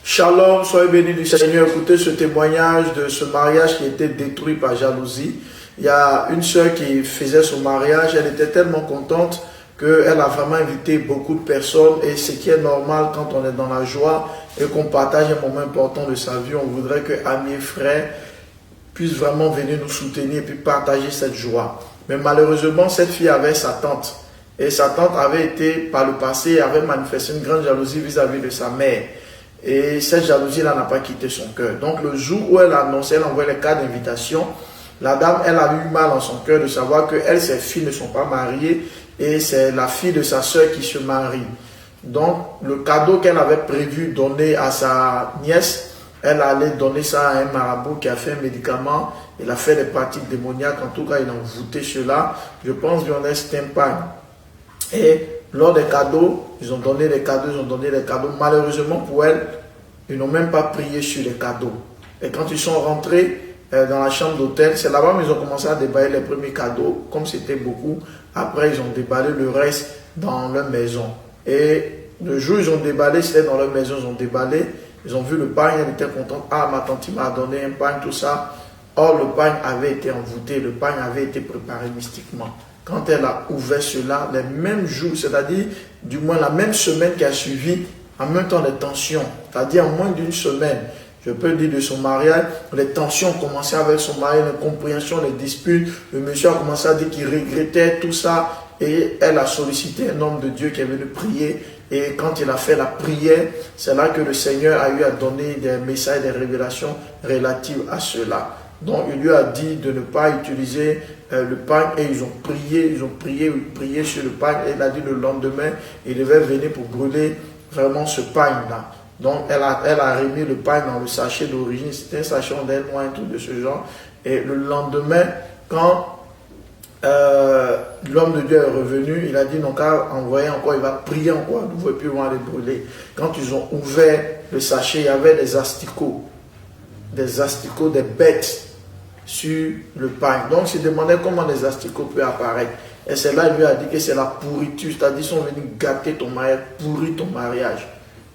Shalom, soyez bénis du Seigneur. Écoutez ce témoignage de ce mariage qui a été détruit par jalousie. Il y a une sœur qui faisait son mariage, elle était tellement contente qu'elle a vraiment invité beaucoup de personnes, et ce qui est normal quand on est dans la joie et qu'on partage un moment important de sa vie, on voudrait que amis et frères puissent vraiment venir nous soutenir et puis partager cette joie. Mais malheureusement, cette fille avait sa tante, et sa tante avait été par le passé, avait manifesté une grande jalousie vis-à-vis de sa mère. Et cette jalousie-là n'a pas quitté son cœur. Donc le jour où elle a annoncé, elle a envoyé les cartes d'invitation, la dame, elle a eu mal en son cœur de savoir que elle, ses filles ne sont pas mariées, et c'est la fille de sa soeur qui se marie. Donc le cadeau qu'elle avait prévu donner à sa nièce, elle allait donner ça à un marabout qui a fait un médicament, il a fait des pratiques démoniaques, en tout cas il a envoûté cela. Je pense qu'il y en a un pain. Et lors des cadeaux, ils ont donné les cadeaux, Malheureusement pour elle, ils n'ont même pas prié sur les cadeaux. Et quand ils sont rentrés dans la chambre d'hôtel, c'est là-bas qu'ils ont commencé à déballer les premiers cadeaux, comme c'était beaucoup. Après, ils ont déballé le reste dans leur maison. Et le jour où ils ont déballé, c'était dans leur maison, ils ont déballé. Ils ont vu le pain, elle était contente. Ah, ma tante m'a donné un pain, tout ça. Or, le pain avait été envoûté, le pain avait été préparé mystiquement. Quand elle a ouvert cela, les mêmes jours, c'est-à-dire du moins la même semaine qui a suivi, en même temps les tensions, c'est-à-dire en moins d'une semaine, je peux dire de son mariage, les tensions ont commencé avec son mari, les compréhensions, les disputes. Le monsieur a commencé à dire qu'il regrettait tout ça, et elle a sollicité un homme de Dieu qui est venu prier. Et quand il a fait la prière, c'est là que le Seigneur a eu à donner des messages, des révélations relatives à cela. Donc il lui a dit de ne pas utiliser le pain, et ils ont prié sur le pain, et il a dit le lendemain, il devait venir pour brûler vraiment ce pain-là. Donc elle a remis le pain dans le sachet d'origine, c'était un sachet en noir, un truc de ce genre. Et le lendemain, quand l'homme de Dieu est revenu, il a dit non, car envoyer encore, il va prier encore, vous ne pouvez plus voir les brûler. Quand ils ont ouvert le sachet, il y avait des asticots, des bêtes sur le pain. Donc il se demandait comment les asticots peuvent apparaître. Et c'est là qu'il lui a dit que c'est la pourriture, c'est-à-dire qu'ils sont venus gâter ton mariage, pourrir ton mariage.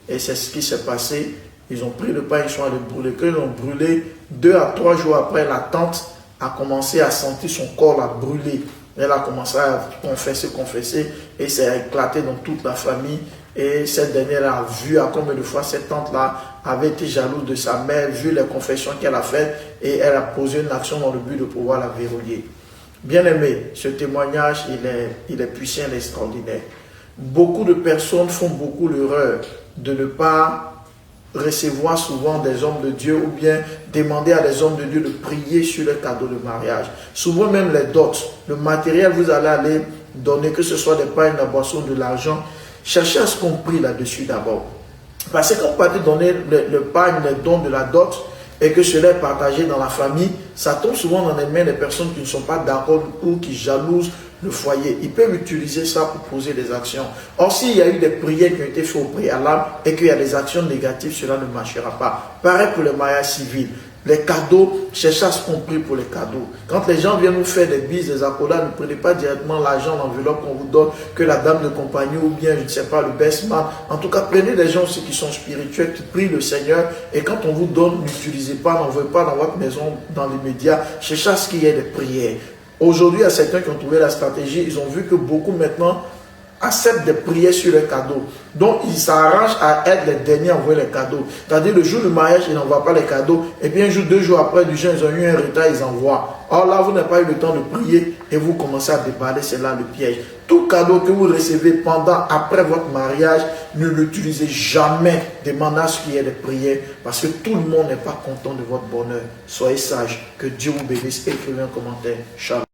Et c'est ce qui s'est passé. Ils ont pris le pain, ils sont allés brûler. Quand ils l'ont brûlé, 2 à 3 jours après, la tante a commencé à sentir son corps à brûler. Elle a commencé à confesser, et ça a éclaté dans toute la famille. Et cette dernière a vu à combien de fois cette tante-là avait été jalouse de sa mère, vu les confessions qu'elle a faites, et elle a posé une action dans le but de pouvoir la verrouiller. Bien aimé, ce témoignage, il est puissant et extraordinaire. Beaucoup de personnes font beaucoup l'erreur de ne pas recevoir souvent des hommes de Dieu, ou bien demander à des hommes de Dieu de prier sur les cadeaux de mariage. Souvent même les dots, le matériel, vous allez aller donner, que ce soit des pains, de la boisson, de l'argent. Cherchez à ce qu'on prie là-dessus d'abord. Parce que quand vous partez donner le pain, les dons de la dot, et que cela est partagé dans la famille, ça tombe souvent dans les mains des personnes qui ne sont pas d'accord ou qui jalousent le foyer. Ils peuvent utiliser ça pour poser des actions. Or, s'il y a eu des prières qui ont été faites au préalable et qu'il y a des actions négatives, cela ne marchera pas. Pareil pour les mariages civils. Les cadeaux, cherchez à ce qu'on prie pour les cadeaux. Quand les gens viennent vous faire des bises, des accolades, ne prenez pas directement l'argent, l'enveloppe qu'on vous donne, que la dame de compagnie ou bien, je ne sais pas, le best man. En tout cas, prenez des gens aussi qui sont spirituels, qui prient le Seigneur. Et quand on vous donne, n'utilisez pas, n'envoyez pas dans votre maison, dans les médias. Cherchez à ce qu'il y ait des prières. Aujourd'hui, il y a certains qui ont trouvé la stratégie. Ils ont vu que beaucoup maintenant acceptent des prières sur les cadeaux. Donc, ils s'arrangent à être les derniers à envoyer les cadeaux. C'est-à-dire, le jour du mariage, ils n'envoient pas les cadeaux. Et puis, un jour, 2 jours après, du jour, ils ont eu un retard, ils envoient. Or là, vous n'avez pas eu le temps de prier et vous commencez à déballer. C'est là le piège. Tout cadeau que vous recevez après votre mariage, ne l'utilisez jamais. Demandez à ce qu'il y ait des prières, parce que tout le monde n'est pas content de votre bonheur. Soyez sages. Que Dieu vous bénisse. Écrivez un commentaire. Shalom.